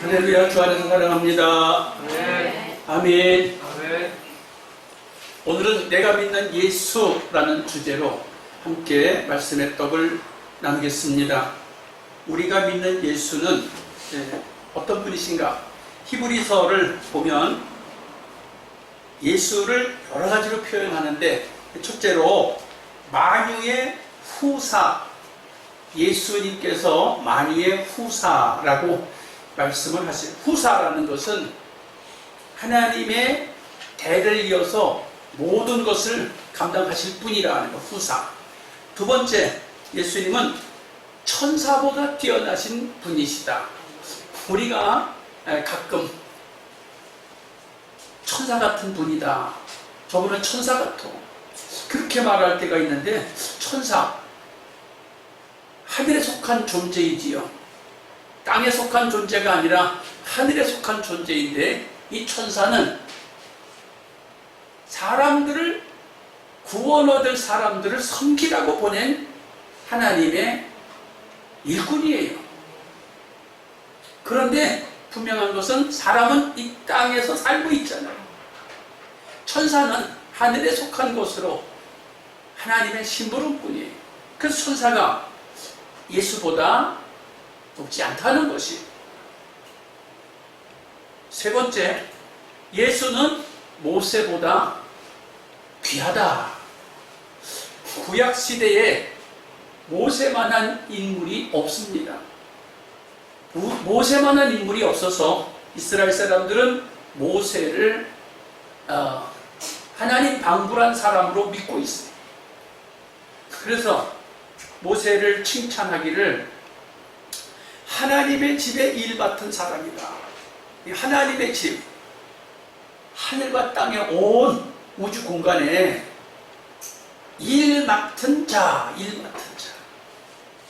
할렐루야. 주 안에서 사랑합니다. 네. 아멘. 아멘. 오늘은 내가 믿는 예수라는 주제로 함께 말씀의 떡을 나누겠습니다. 우리가 믿는 예수는 어떤 분이신가? 히브리서를 보면 예수를 여러 가지로 표현하는데, 첫째로 만유의 후사, 예수님께서 만유의 후사라고 말씀을 하세요. 후사라는 것은 하나님의 대를 이어서 모든 것을 감당하실 분이라는 것, 후사. 두 번째, 예수님은 천사보다 뛰어나신 분이시다. 우리가 가끔 천사 같은 분이다, 저분은 천사 같아, 그렇게 말할 때가 있는데, 천사, 하늘에 속한 존재이지요. 땅에 속한 존재가 아니라 하늘에 속한 존재인데, 이 천사는 사람들을, 구원 얻을 사람들을 섬기라고 보낸 하나님의 일꾼이에요. 그런데 분명한 것은 사람은 이 땅에서 살고 있잖아요. 천사는 하늘에 속한 곳으로 하나님의 심부름꾼이에요. 그래서 천사가 예수보다 높지 않다는 것이. 세 번째, 예수는 모세보다 귀하다. 구약시대에 모세만한 인물이 없습니다. 모세만한 인물이 없어서 이스라엘 사람들은 모세를 하나님 방불한 사람으로 믿고 있어요. 그래서 모세를 칭찬하기를 하나님의 집에 일 맡은 사람이다. 하나님의 집, 하늘과 땅의 온 우주 공간에 일 맡은 자,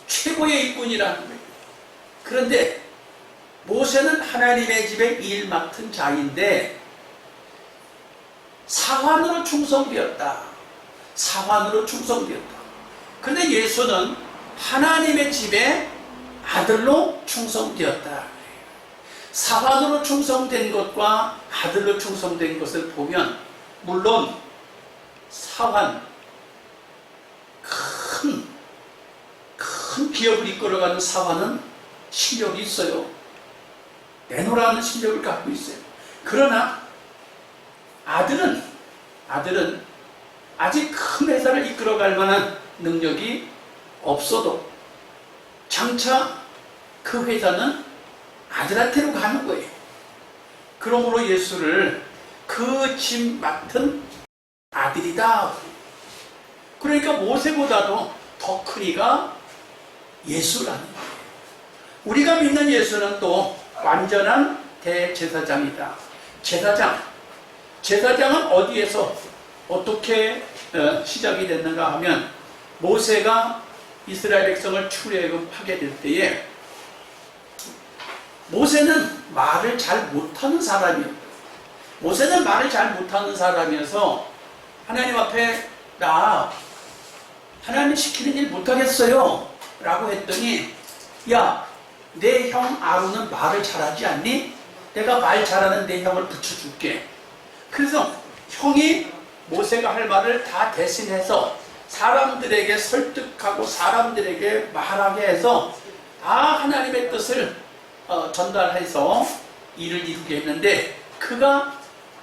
최고의 일꾼이라는 거예요. 그런데 모세는 하나님의 집에 일 맡은 자인데 사환으로 충성되었다. 그런데 예수는 하나님의 집에 아들로 충성되었다. 사환으로 충성된 것과 아들로 충성된 것을 보면, 물론 사환, 큰 기업을 이끌어가는 사환은 실력이 있어요. 내노라는 실력을 갖고 있어요. 그러나 아들은 아직 큰 회사를 이끌어갈 만한 능력이 없어도 장차 그 회사는 아들한테로 가는 거예요. 그러므로 예수를 그 집 맡은 아들이다. 그러니까 모세보다도 더 크니가 예수라는 거예요. 우리가 믿는 예수는 또 완전한 대제사장이다. 제사장은 어디에서 어떻게 시작이 됐는가 하면, 모세가 이스라엘 백성을 출애굽하게 될 때에 모세는 말을 잘 못하는 사람이어서 하나님 앞에 나 하나님 시키는 일 못하겠어요 라고 했더니, 야, 내 형 아론은 말을 잘하지 않니? 내가 말 잘하는 내 형을 붙여줄게. 그래서 형이 모세가 할 말을 다 대신해서 사람들에게 설득하고 사람들에게 말하게 해서 다 하나님의 뜻을 전달해서 일을 이루게 했는데, 그가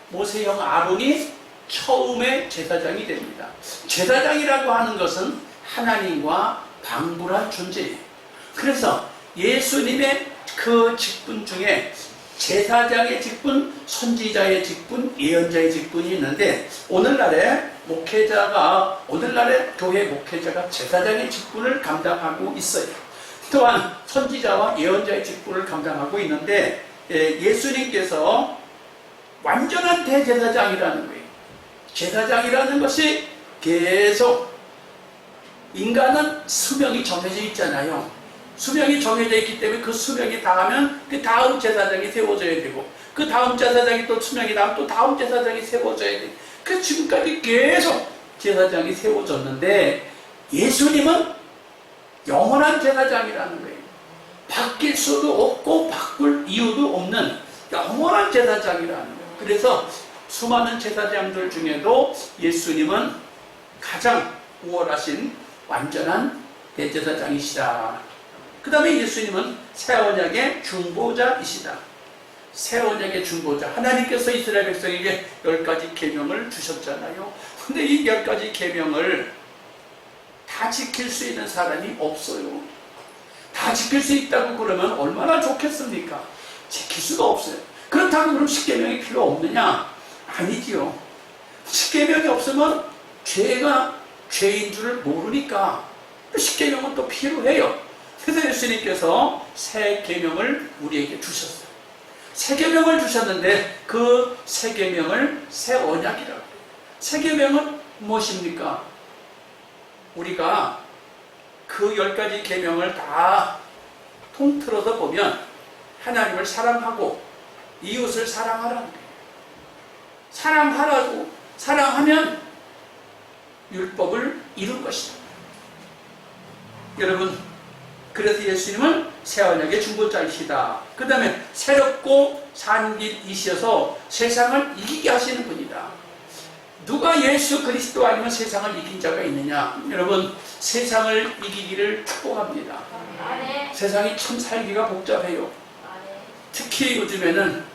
모세 형 아론이 처음에 제사장이 됩니다. 제사장이라고 하는 것은 하나님과 방불한 존재예요. 그래서 예수님의 그 직분 중에 제사장의 직분, 선지자의 직분, 예언자의 직분이 있는데, 오늘날의 교회 목회자가 제사장의 직분을 감당하고 있어요. 또한 선지자와 예언자의 직분을 감당하고 있는데, 예수님께서 완전한 대제사장이라는 거예요. 제사장이라는 것이 계속, 인간은 수명이 정해져 있잖아요. 수명이 정해져 있기 때문에 그 수명이 다하면 그 다음 제사장이 세워져야 되고, 그 다음 제사장이 또 수명이 다음 또 다음 제사장이 세워져야 되고, 그 지금까지 계속 제사장이 세워졌는데, 예수님은 영원한 제사장이라는 거예요. 바뀔 수도 없고 바꿀 이유도 없는 영원한 제사장이라는 거예요. 그래서 수많은 제사장들 중에도 예수님은 가장 우월하신 완전한 대제사장이시다. 그 다음에 예수님은 새 언약의 중보자이시다. 새 언약의 중보자. 하나님께서 이스라엘 백성에게 10가지 계명을 주셨잖아요. 근데 이 10가지 계명을 다 지킬 수 있는 사람이 없어요. 다 지킬 수 있다고 그러면 얼마나 좋겠습니까? 지킬 수가 없어요. 그렇다고 그럼 10계명이 필요 없느냐? 아니지요. 10계명이 없으면 죄가 죄인 줄을 모르니까 10계명은 또 필요해요. 그래서 예수님께서 새 계명을 우리에게 주셨어요. 새 계명을 주셨는데 그 새 계명을 새 언약이라고 해요. 새 계명은 무엇입니까? 우리가 그 10가지 계명을 다 통틀어서 보면 하나님을 사랑하고 이웃을 사랑하라는 거예요. 사랑하라고 사랑하면 율법을 이룬 것이다. 여러분, 그래서 예수님은 새 언약의 중보자이시다. 그 다음에 새롭고 산 길이셔서 세상을 이기게 하시는 분이다. 누가 예수 그리스도 아니면 세상을 이긴 자가 있느냐? 여러분, 세상을 이기기를 축복합니다. 세상이 참 살기가 복잡해요. 특히 요즘에는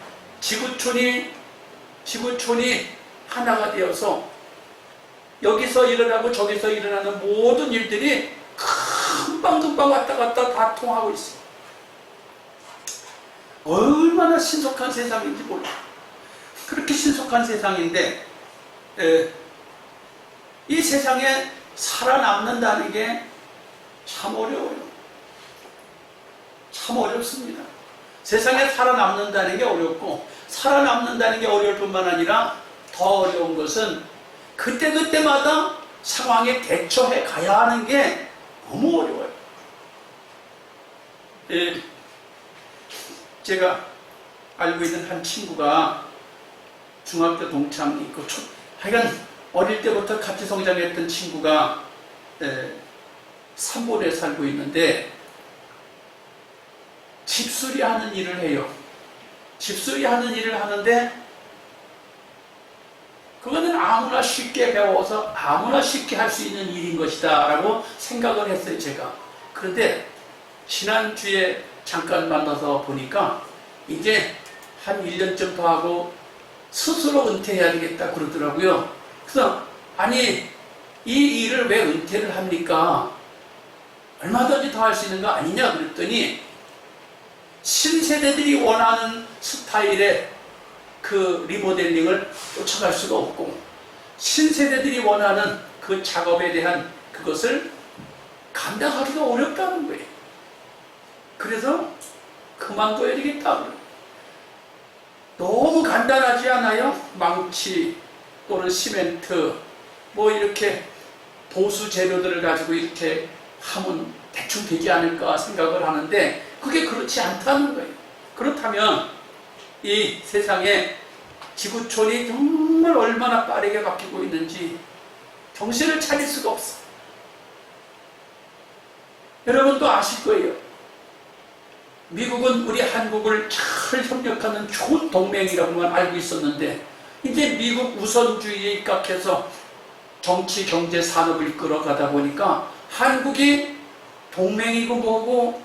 지구촌이 하나가 되어서 여기서 일어나고 저기서 일어나는 모든 일들이 금방금방 왔다 갔다 다 통하고 있어요. 얼마나 신속한 세상인지 몰라. 그렇게 신속한 세상인데 이 세상에 살아남는다는 게 참 어려워요. 참 어렵습니다. 세상에 살아남는다는 게 어렵고, 살아남는다는 게 어려울 뿐만 아니라 더 어려운 것은 그때그때마다 상황에 대처해 가야 하는 게 너무 어려워요. 제가 알고 있는 한 친구가 중학교 동창이 있고, 하여간 어릴 때부터 같이 성장했던 친구가 삼본에 살고 있는데 집수리 하는 일을 해요. 집수리 하는 일을 하는데 그거는 아무나 쉽게 배워서 아무나 쉽게 할 수 있는 일인 것이다 라고 생각을 했어요, 제가. 그런데 지난주에 잠깐 만나서 보니까 이제 한 1년쯤 더 하고 스스로 은퇴해야 되겠다 그러더라고요. 그래서 아니, 이 일을 왜 은퇴를 합니까? 얼마든지 더 할 수 있는 거 아니냐 그랬더니 신세대들이 원하는 스타일의 그 리모델링을 쫓아갈 수가 없고, 신세대들이 원하는 그 작업에 대한 그것을 감당하기가 어렵다는 거예요. 그래서 그만둬야 되겠다. 너무 간단하지 않아요? 망치 또는 시멘트 뭐 이렇게 보수 재료들을 가지고 이렇게 하면 대충 되지 않을까 생각을 하는데 그게 그렇지 않다는 거예요. 그렇다면 이 세상에 지구촌이 정말 얼마나 빠르게 바뀌고 있는지 정신을 차릴 수가 없어. 여러분도 아실 거예요. 미국은 우리 한국을 잘 협력하는 좋은 동맹이라고만 알고 있었는데 이제 미국 우선주의에 입각해서 정치, 경제, 산업을 이끌어가다 보니까 한국이 동맹이고 뭐고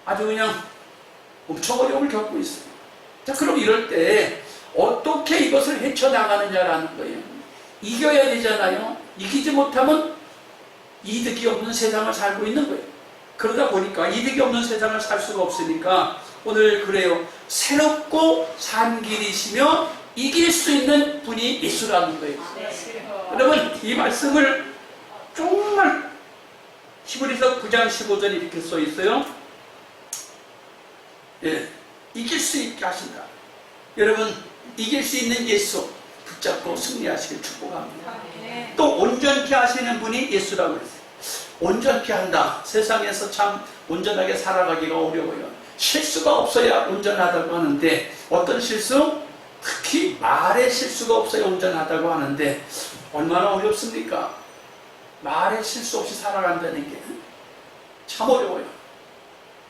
아주 그냥 엄청 어려움을 겪고 있어요. 자, 그럼 이럴 때 어떻게 이것을 헤쳐나가느냐라는 거예요. 이겨야 되잖아요. 이기지 못하면 이득이 없는 세상을 살고 있는 거예요. 그러다 보니까 이득이 없는 세상을 살 수가 없으니까 오늘 그래요. 새롭고 산 길이시며 이길 수 있는 분이 예수라는 거예요. 여러분, 이 말씀을 정말 히브리서 9장 15절 이렇게 써 있어요. 이길 수 있게 하신다. 여러분, 이길 수 있는 예수 붙잡고 승리하시길 축복합니다. 또 온전케 하시는 분이 예수라고 그랬어요. 온전케 한다. 세상에서 참 온전하게 살아가기가 어려워요. 실수가 없어야 온전하다고 하는데 어떤 실수? 특히 말의 실수가 없어야 온전하다고 하는데 얼마나 어렵습니까? 말의 실수 없이 살아간다는 게 참 어려워요.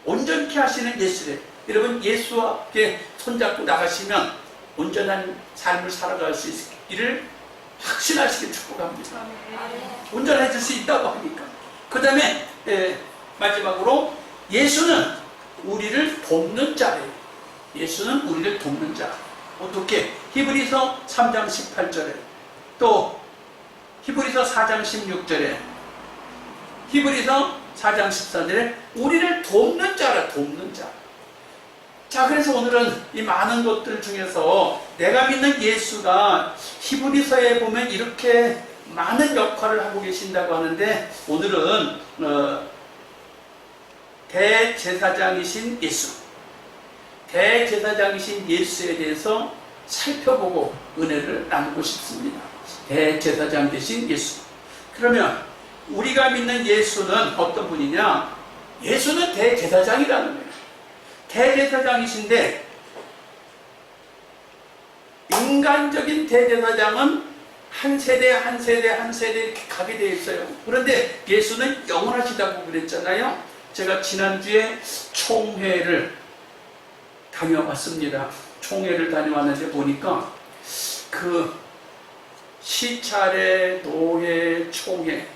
온전케 하시는 예수래. 여러분, 예수와 함께 손잡고 나가시면 온전한 삶을 살아갈 수 있기를 확신하시길 축복합니다. 온전해질 수 있다고 하니까. 그 다음에 마지막으로 예수는 우리를 돕는 자래요. 예수는 우리를 돕는 자. 어떻게? 히브리서 3장 18절에, 또 히브리서 4장 16절에, 히브리서 4장 14절에 우리를 돕는 자라, 돕는 자. 자, 그래서 오늘은 이 많은 것들 중에서 내가 믿는 예수가 히브리서에 보면 이렇게 많은 역할을 하고 계신다고 하는데, 오늘은 대제사장이신 예수, 대제사장이신 예수에 대해서 살펴보고 은혜를 나누고 싶습니다. 대제사장 되신 예수. 그러면 우리가 믿는 예수는 어떤 분이냐? 예수는 대제사장이라는 거예요. 대제사장이신데, 인간적인 대제사장은 한 세대 한 세대 한 세대 이렇게 가게 되어 있어요. 그런데 예수는 영원하시다고 그랬잖아요. 제가 지난주에 총회를 다녀왔습니다. 총회를 다녀왔는데 보니까 그 시차례, 노회, 총회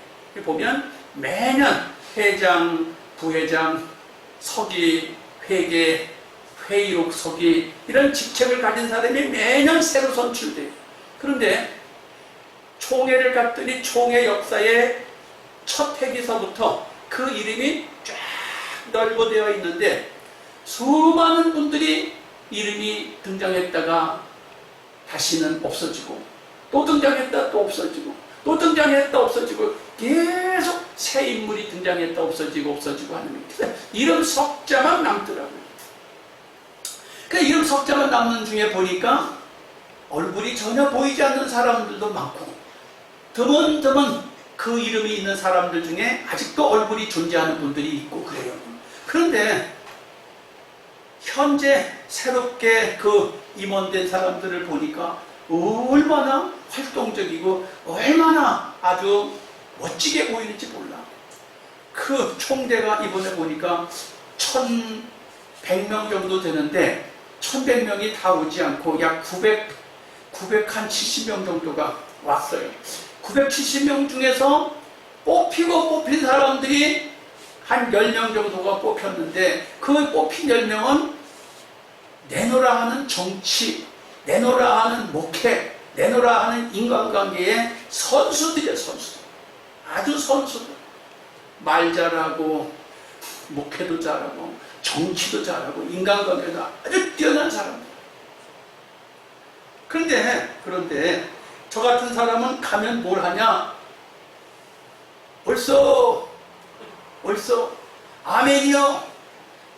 보면 매년 회장, 부회장, 서기, 회계, 회의록 서기 이런 직책을 가진 사람이 매년 새로 선출돼요. 그런데 총회를 갔더니 총회 역사의 첫 회기서부터 그 이름이 쫙 넓어되어 있는데, 수많은 분들이 이름이 등장했다가 다시는 없어지고, 또 등장했다 또 없어지고, 또 등장했다 없어지고, 계속 새 인물이 등장했다 없어지고 하는 거예요. 그래서 이름 석자만 남더라고요. 그 이름 석자만 남는 중에 보니까 얼굴이 전혀 보이지 않는 사람들도 많고, 드문드문 그 이름이 있는 사람들 중에 아직도 얼굴이 존재하는 분들이 있고 그래요. 그런데 현재 새롭게 그 임원된 사람들을 보니까 얼마나 활동적이고 얼마나 아주 멋지게 보이는지 몰라. 그 총대가 이번에 보니까 1100명 정도 되는데 1100명이 다 오지 않고 약 970명 정도가 왔어요. 970명 중에서 뽑힌 사람들이 한 10명 정도가 뽑혔는데, 그 뽑힌 10명은 내노라 하는 정치, 내노라 하는 목회, 내노라 하는 인간관계의 선수들이에요. 선수. 아주 선수들. 말 잘하고 목회도 잘하고 정치도 잘하고 인간관계도 아주 뛰어난 사람들. 그런데 저 같은 사람은 가면 뭘 하냐? 벌써 아멘이요,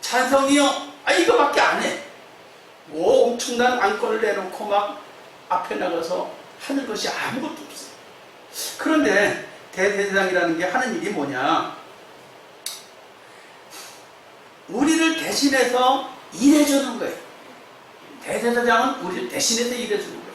찬성이요, 이거밖에 안 해. 뭐 엄청난 안건을 내놓고 막 앞에 나가서 하는 것이 아무것도 없어. 그런데 대제사장이라는 게 하는 일이 뭐냐? 우리를 대신해서 일해주는 거예요. 대제사장은 우리를 대신해서 일해주는 거예요.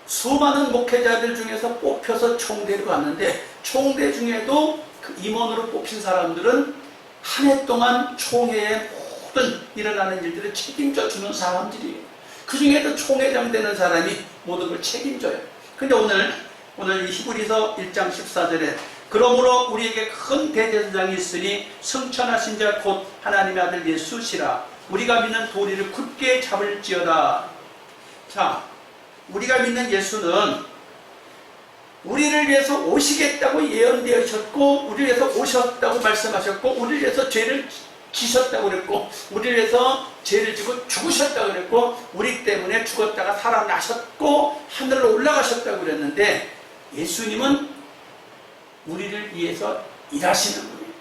수많은 목회자들 중에서 뽑혀서 총대로 갔는데, 총대 중에도 그 임원으로 뽑힌 사람들은 한 해 동안 총회의 모든 일어나는 일들을 책임져 주는 사람들이에요. 그 중에도 총회장 되는 사람이 모든 걸 책임져요. 근데 오늘 이 히브리서 1장 14절에 그러므로 우리에게 큰 대제사장이 있으니 승천하신 자 곧 하나님의 아들 예수시라. 우리가 믿는 도리를 굳게 잡을지어다. 자, 우리가 믿는 예수는 우리를 위해서 오시겠다고 예언되셨고, 우리를 위해서 오셨다고 말씀하셨고, 우리를 위해서 죄를 지셨다고 그랬고, 우리를 위해서 죄를 지고 죽으셨다고 그랬고, 우리 때문에 죽었다가 살아나셨고 하늘로 올라가셨다고 그랬는데, 예수님은 우리를 위해서 일하시는 분이에요.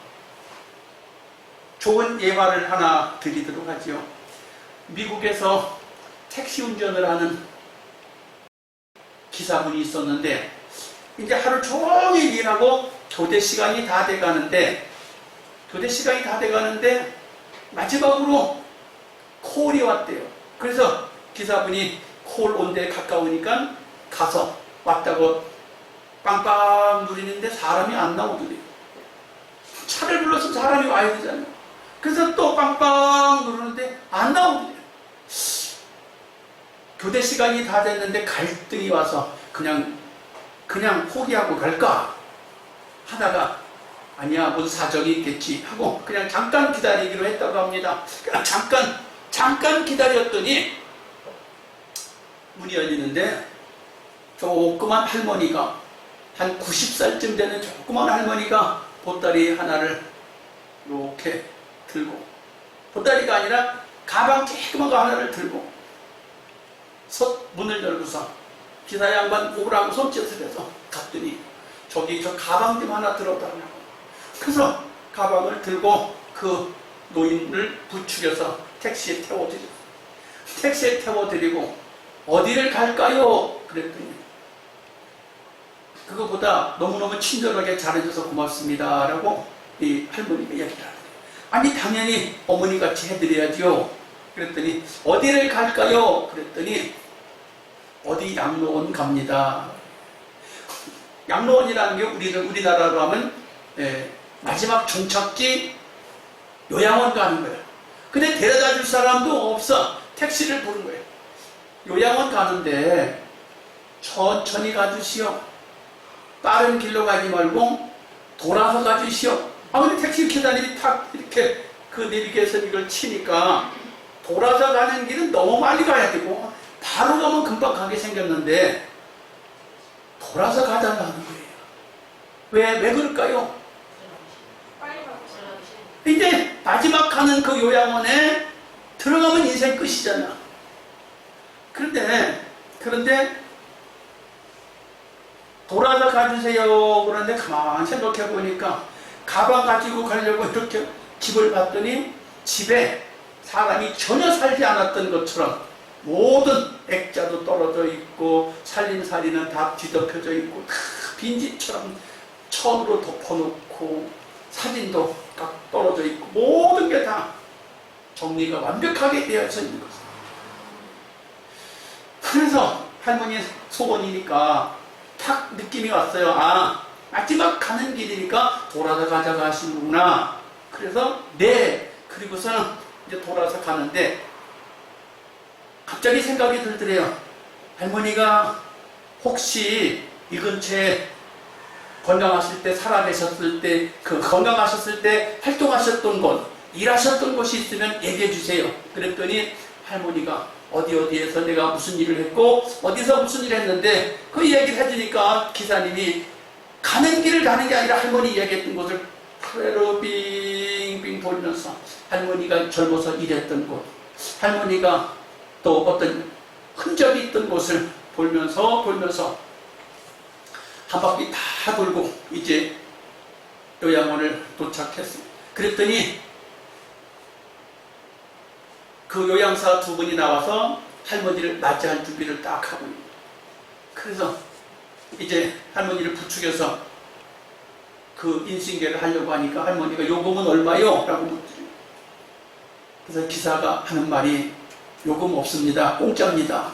좋은 예화를 하나 드리도록 하죠. 미국에서 택시 운전을 하는 기사분이 있었는데, 이제 하루 종일 일하고 교대 시간이 다 돼가는데 마지막으로 콜이 왔대요. 그래서 기사분이 콜 온 데 가까우니까 가서 왔다고 빵빵 누리는데 사람이 안 나오더래요. 차를 불러서 사람이 와야 되잖아요. 그래서 또 빵빵 누르는데 안 나오거든요. 교대 시간이 다 됐는데 갈등이 와서 그냥 포기하고 갈까 하다가 아니야, 무슨 사정이 있겠지 하고 그냥 잠깐 기다리기로 했다고 합니다. 그냥 잠깐 기다렸더니 문이 열리는데 조그만 할머니가, 한 90살쯤 되는 조그만 할머니가 보따리 하나를 이렇게 들고, 보따리가 아니라 가방 조그만 거 하나를 들고 문을 열고서 기사 양반 오라고 손짓을 해서 갔더니 저기 저 가방 좀 하나 들어달라고. 그래서 가방을 들고 그 노인을 부축해서 택시에 태워드리고, 택시에 태워드리고 어디를 갈까요? 그랬더니 그거보다 너무너무 친절하게 잘해줘서 고맙습니다 라고 이 할머니가 얘기를 하더래요. 아니 당연히 어머니같이 해드려야죠. 그랬더니 어디를 갈까요? 그랬더니 어디 양로원 갑니다. 양로원이라는 게 우리나라로 하면 마지막 종착지 요양원 가는 거예요. 근데 데려다 줄 사람도 없어. 택시를 부른 거예요. 요양원 가는데 천천히 가주시오. 빠른 길로 가지 말고 돌아서 가주시오. 아, 근데 택시 기사님이 탁 이렇게 그 내비게이션 이걸 치니까 돌아서 가는 길은 너무 빨리 가야 되고 바로 가면 금방 가게 생겼는데 돌아서 가자는 거예요. 왜 그럴까요? 이제 마지막 가는 그 요양원에 들어가면 인생 끝이잖아. 그런데 돌아서 가주세요. 그런데 가만 생각해 보니까 가방 가지고 가려고 이렇게 집을 봤더니 집에 사람이 전혀 살지 않았던 것처럼 모든 액자도 떨어져 있고 살림살이는 다 뒤덮여져 있고 다 빈집처럼 천으로 덮어놓고 사진도 딱 떨어져 있고 모든 게 다 정리가 완벽하게 되어져 있는 거죠. 그래서 할머니 소원이니까 탁 느낌이 왔어요. 아, 마지막 가는 길이니까 돌아서 가자고 하시는구나. 그래서 네. 그리고서는 이제 돌아서 가는데 갑자기 생각이 들더래요. 할머니가 혹시 이 근처에 건강하실 때, 살아계셨을 때, 건강하셨을 때 활동하셨던 곳, 일하셨던 곳이 있으면 얘기해 주세요. 그랬더니 할머니가 어디에서 내가 무슨 일을 했고 어디서 무슨 일을 했는데 그 얘기를 해주니까 기사님이 가는 길을 가는 게 아니라 할머니 얘기했던 곳을 그대로 빙빙 돌면서 할머니가 젊어서 일했던 곳, 할머니가 또 어떤 흔적이 있던 곳을 돌면서 한 바퀴 다 돌고 이제 요양원을 도착했습니다. 그랬더니 그 요양사 두 분이 나와서 할머니를 맞이할 준비를 딱 하고 있는 거예요. 그래서 이제 할머니를 부축해서 그 인신계를 하려고 하니까 할머니가 요금은 얼마요? 라고 묻더래요. 그래서 기사가 하는 말이 요금 없습니다. 공짜입니다.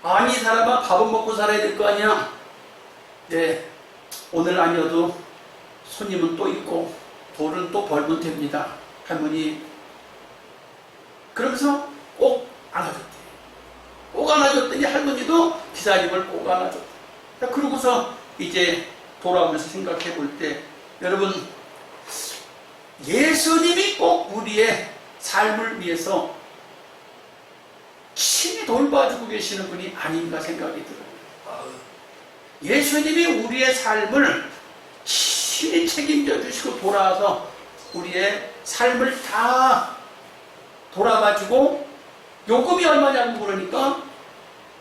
아니, 이 사람아, 밥은 먹고 살아야 될 거 아니야? 네, 오늘 아니어도 손님은 또 있고 돈은 또 벌면 됩니다. 할머니. 그러면서 꼭 안아줬대요. 꼭 안아줬더니 할머니도 기사님을 꼭 안아줬대요. 그러고서 이제 돌아오면서 생각해 볼 때, 여러분, 예수님이 꼭 우리의 삶을 위해서 친히 돌봐주고 계시는 분이 아닌가 생각이 들어요. 예수님이 우리의 삶을 친히 책임져 주시고 돌아와서 우리의 삶을 다 돌아가지고 요금이 얼마냐고 그러니까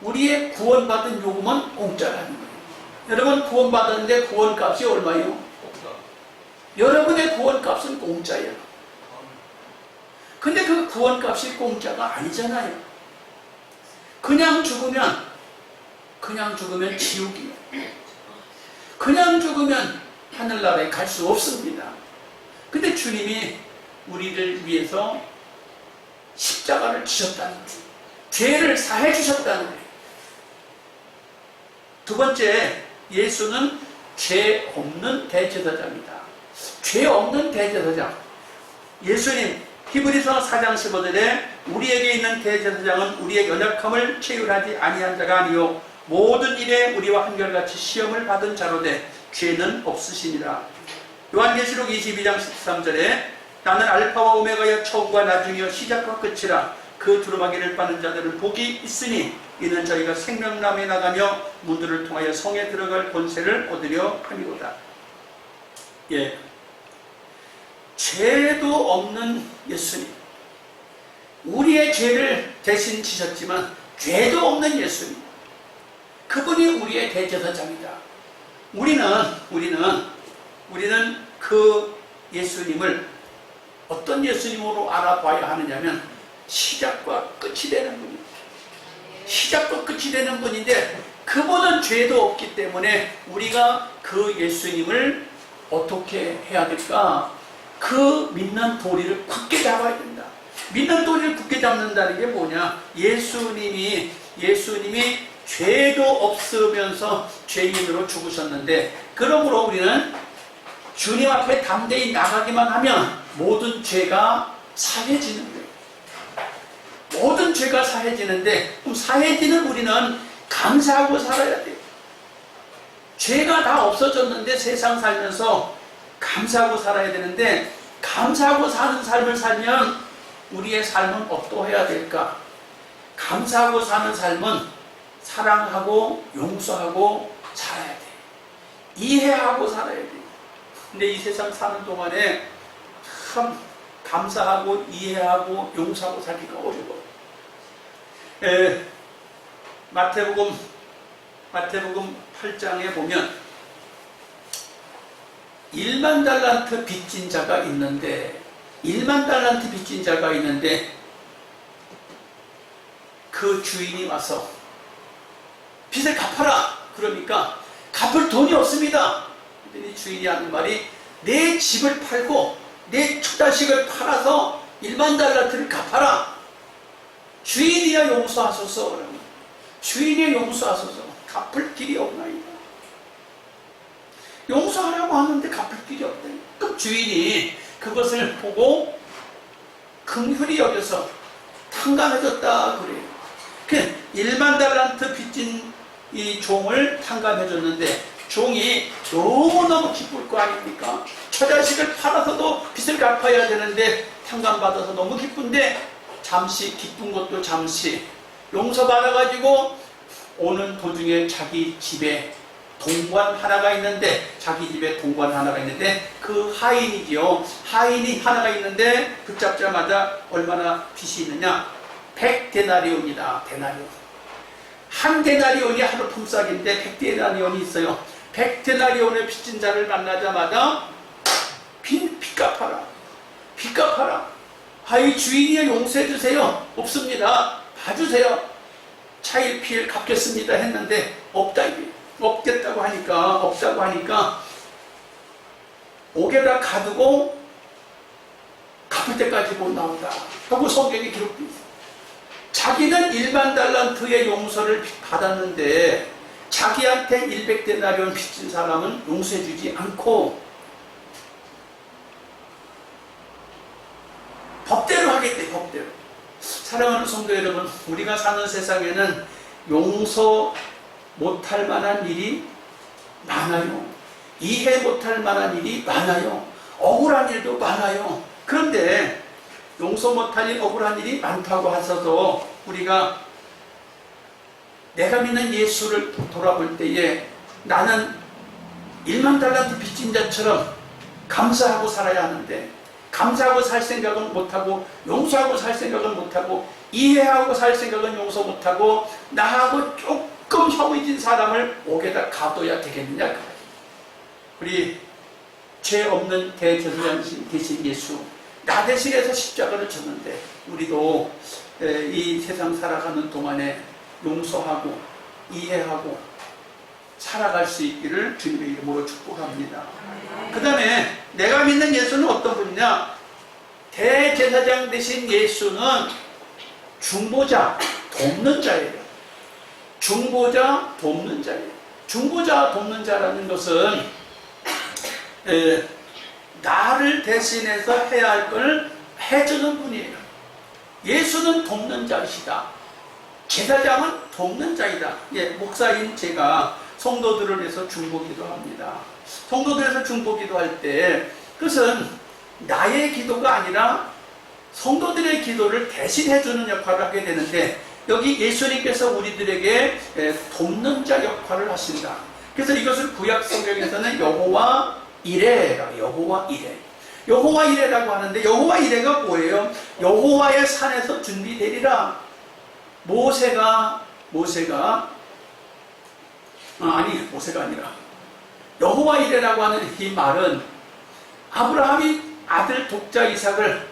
우리의 구원받은 요금은 공짜라는 거예요. 여러분, 구원받았는데 구원값이 얼마예요? 여러분의 구원값은 공짜예요. 근데 그 구원값이 공짜가 아니잖아요. 그냥 죽으면 지옥이에요. 그냥 죽으면 하늘나라에 갈 수 없습니다. 근데 주님이 우리를 위해서 십자가를 지셨다는 거예요. 죄를 사해 주셨다는 거예요. 두 번째, 예수는 죄 없는 대제사장이다. 죄 없는 대제사장. 예수님, 히브리서 4장 15절에 우리에게 있는 대제사장은 우리의 연약함을 체휼하지 아니한 자가 아니요 모든 일에 우리와 한결같이 시험을 받은 자로되 죄는 없으시니라. 요한계시록 22장 13절에 나는 알파와 오메가여 처음과 나중이여 시작과 끝이라. 그 두루마기를 빠는 자들은 복이 있으니 이는 저희가 생명나무에 나가며 문들을 통하여 성에 들어갈 권세를 얻으려 함이로다. 예, 죄도 없는 예수님, 우리의 죄를 대신 지셨지만 죄도 없는 예수님, 그분이 우리의 대제사장이다. 우리는 그 예수님을 어떤 예수님으로 알아봐야 하느냐면 시작과 끝이 되는 분입니다. 시작과 끝이 되는 분인데 그분은 죄도 없기 때문에 우리가 그 예수님을 어떻게 해야 될까? 그 믿는 도리를 굳게 잡아야 된다. 믿는 도리를 굳게 잡는다는 게 뭐냐? 예수님이 죄도 없으면서 죄인으로 죽으셨는데, 그러므로 우리는 주님 앞에 담대히 나가기만 하면 모든 죄가 사해지는 거예요. 모든 죄가 사해지는데, 그럼 사해지는 우리는 감사하고 살아야 돼요. 죄가 다 없어졌는데 세상 살면서 감사하고 살아야 되는데, 감사하고 사는 삶을 살면 우리의 삶은 어떠해야 될까? 감사하고 사는 삶은 사랑하고 용서하고 살아야 돼. 이해하고 살아야 돼. 근데 이 세상 사는 동안에 참 감사하고 이해하고 용서하고 살기가 어려워. 마태복음 8장에 보면 1만 달란트 빚진 자가 있는데, 1만 달란트 빚진 자가 있는데 그 주인이 와서 빚을 갚아라. 그러니까 갚을 돈이 없습니다. 그랬더니 주인이 하는 말이 내 집을 팔고 내 처자식을 팔아서 1만 달란트를 갚아라. 주인이여 용서하소서. 주인이여 용서하소서. 갚을 길이 없나이다. 용서하라고 하는데 갚을 길이 없다. 그럼 주인이 그것을 보고 긍휼히 여겨서 탕감해줬다 그래요. 그 1만 달란트 빚진 이 종을 탕감해줬는데 종이 너무너무 기쁠 거 아닙니까? 처자식을 팔아서도 빚을 갚아야 되는데 탕감받아서 너무 기쁜데, 잠시 기쁜 것도 잠시 용서받아가지고 오는 도중에 자기 집에 동관 하나가 있는데, 그 하인이지요. 하인이 하나가 있는데 붙잡자마자 얼마나 빚이 있느냐? 100데나리온이다. 데나리온. 한 데나리온이 하루 품삯인데 100데나리온이 있어요. 100데나리온의 빚진 자를 만나자마자 빚 갚아라. 빚 갚아라. 아이 주인이여 용서해 주세요. 없습니다. 봐주세요. 차일피일 갚겠습니다 했는데 없다 이게. 없겠다고 하니까, 없다고 하니까 옥에다 가두고 갚을 때까지 못 나온다 하고 성경에 기록되어 있어요. 자기는 1만 달란트의 용서를 받았는데 자기한테 100데나리온 빚진 사람은 용서해 주지 않고 법대로 하겠대. 법대로. 사랑하는 성도 여러분, 우리가 사는 세상에는 용서 못할 만한 일이 많아요. 이해 못할 만한 일이 많아요. 억울한 일도 많아요. 그런데 용서 못할 일, 억울한 일이 많다고 하셔도 우리가 내가 믿는 예수를 돌아볼 때에 나는 1만 달란트 빚진 자처럼 감사하고 살아야 하는데, 감사하고 살 생각은 못하고 용서하고 살 생각은 못하고 이해하고 살 생각은 용서 못하고 나하고 조금 혐의진 사람을 옥에다 가둬야 되겠느냐. 우리 죄 없는 대제사장 되신 예수, 나 대신해서 십자가를 졌는데 우리도 이 세상 살아가는 동안에 용서하고 이해하고 살아갈 수 있기를 주님의 이름으로 축복합니다. 그 다음에 내가 믿는 예수는 어떤 분이냐? 대제사장 되신 예수는 중보자, 돕는 자예요. 중보자, 돕는 자예요. 중보자, 돕는 자라는 것은 나를 대신해서 해야 할 걸 해주는 분이에요. 예수는 돕는 자이시다. 제사장은 돕는 자이다. 예, 목사인 제가 성도들을 위해서 중보기도 합니다. 성도들에서 중보기도 할 때 그것은 나의 기도가 아니라 성도들의 기도를 대신 해주는 역할을 하게 되는데, 여기 예수님께서 우리들에게 돕는 자 역할을 하신다. 그래서 이것을 구약 성경에서는 여호와 이레라, 여호와 이레, 여호와 이레라고 하는데, 여호와 이레가 뭐예요? 여호와의 산에서 준비되리라. 모세가 아니라 여호와 이레라고 하는 이 말은 아브라함이 아들 독자 이삭을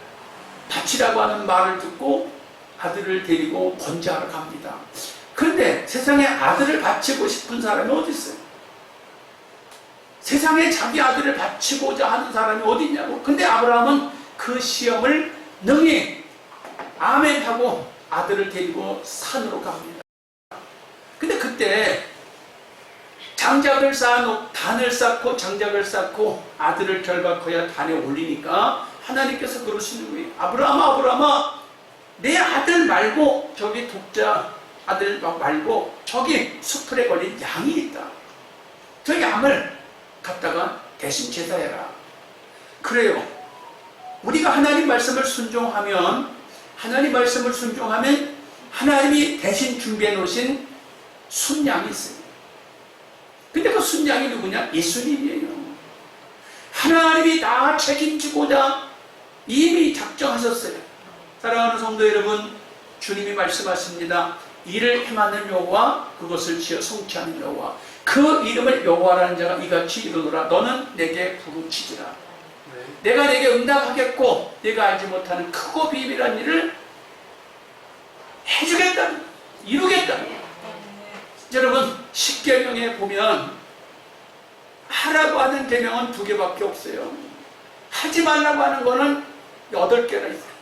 바치라고 하는 말을 듣고 아들을 데리고 번제하러 갑니다. 그런데 세상에 아들을 바치고 싶은 사람이 어디 있어요? 세상에 자기 아들을 바치고자 하는 사람이 어디 있냐고. 근데 아브라함은 그 시험을 능히 아멘하고 아들을 데리고 산으로 갑니다. 근데 그때 단을 쌓고 장작을 쌓고 아들을 결박하여 단에 올리니까 하나님께서 그러시는 거예요. 아브라함아, 내 아들 말고, 저기 독자 아들 말고 저기 수풀에 걸린 양이 있다. 저 양을 갖다가 대신 제사해라. 그래요. 우리가 하나님 말씀을 순종하면 하나님이 대신 준비해 놓으신 순양이 있어요. 근데 그 순양이 누구냐? 예수님이에요. 하나님이 다 책임지고자 이미 작정하셨어요. 사랑하는 성도 여러분, 주님이 말씀하십니다. 이를 행하는 여호와, 그것을 지어 성취하는 여호와, 그 이름을 여호와라는 자가 이같이 이르노라. 너는 내게 부르짖으라. 내가 내게 응답하겠고 내가 알지 못하는 크고 비밀한 일을 해주겠다, 이루겠다. 여러분, 십계명에 보면 하라고 하는 계명은 2개밖에 없어요. 하지 말라고 하는 거는 8개나 있어요.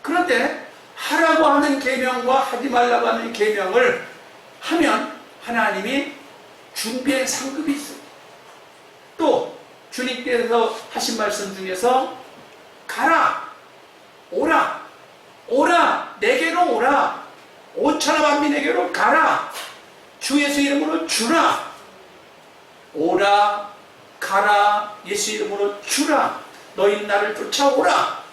그런데 하라고 하는 계명과 하지 말라고 하는 계명을 하면 하나님이 준비한 상급이 있어요. 또 주님께서 하신 말씀 중에서 가라, 오라, 내게로 오라, 5천하 만민에게로 가라, 주 예수 이름으로 주라. 오라, 가라, 예수 이름으로 주라. 너희는 나를 쫓아오라.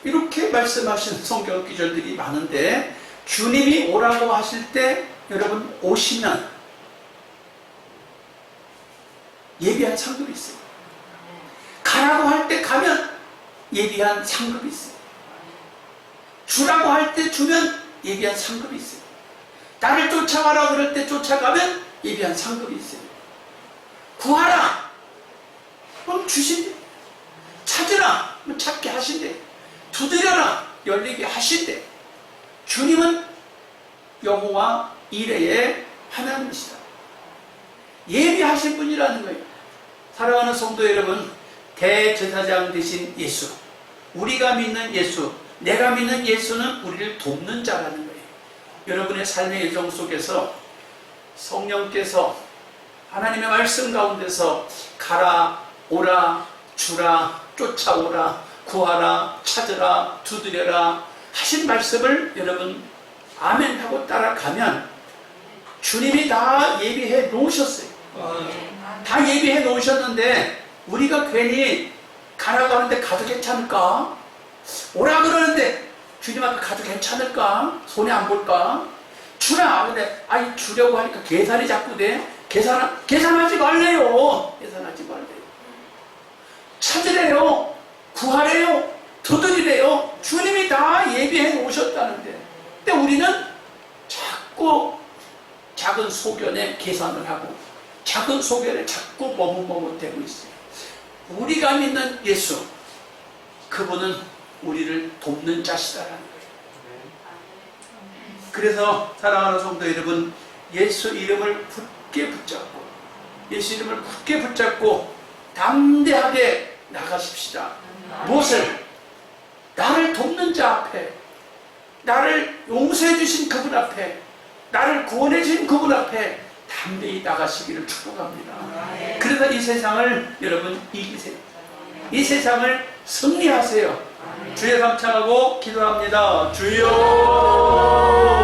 이렇게 말씀하신 성경 기절들이 많은데, 주님이 오라고 하실 때 여러분 오시면 예비한 상급이 있어요. 가라고 할 때 가면 예비한 상급이 있어요. 주라고 할 때 주면 예비한 상급이 있어요. 나를 쫓아가라 그럴 때 쫓아가면 예비한 상급이 있어요. 구하라, 그럼 주신대. 찾으라, 그럼 찾게 하신대. 두드려라, 열리게 하신대. 주님은 여호와 이레의 하나님이시다. 예비하신 분이라는 거예요. 사랑하는 성도 여러분, 대제사장 되신 예수, 우리가 믿는 예수, 내가 믿는 예수는 우리를 돕는 자라는 거예요. 여러분의 삶의 여정 속에서 성령께서 하나님의 말씀 가운데서 가라, 오라, 주라, 쫓아오라, 구하라, 찾으라, 두드려라 하신 말씀을 여러분 아멘 하고 따라가면 주님이 다 예비해 놓으셨어요. 다 예비해 놓으셨는데 우리가 괜히 가라고 하는데 가도 괜찮을까? 오라 그러는데 주님 앞에 가도 괜찮을까? 손해 안 볼까? 주라. 근데 아니 주려고 하니까 계산이 자꾸 돼. 계산하지 말래요. 계산하지 말래요. 찾으래요. 구하래요. 두드리래요. 주님이 다 예비해 놓으셨다는데. 근데 우리는 자꾸 작은 소견에 계산을 하고 작은 소견에 자꾸 머뭇머뭇대고 있어요. 우리가 믿는 예수, 그분은 우리를 돕는 자시다라는 거예요. 그래서 사랑하는 성도 여러분, 예수 이름을 굳게 붙잡고, 예수 이름을 굳게 붙잡고 담대하게 나가십시다. 무엇을? 나를 돕는 자 앞에, 나를 용서해 주신 그분 앞에, 나를 구원해 주신 그분 앞에 담대히 나가시기를 축복합니다. 그래서 이 세상을 여러분 이기세요. 이 세상을 승리하세요. 주의 감창하고 기도합니다. 주여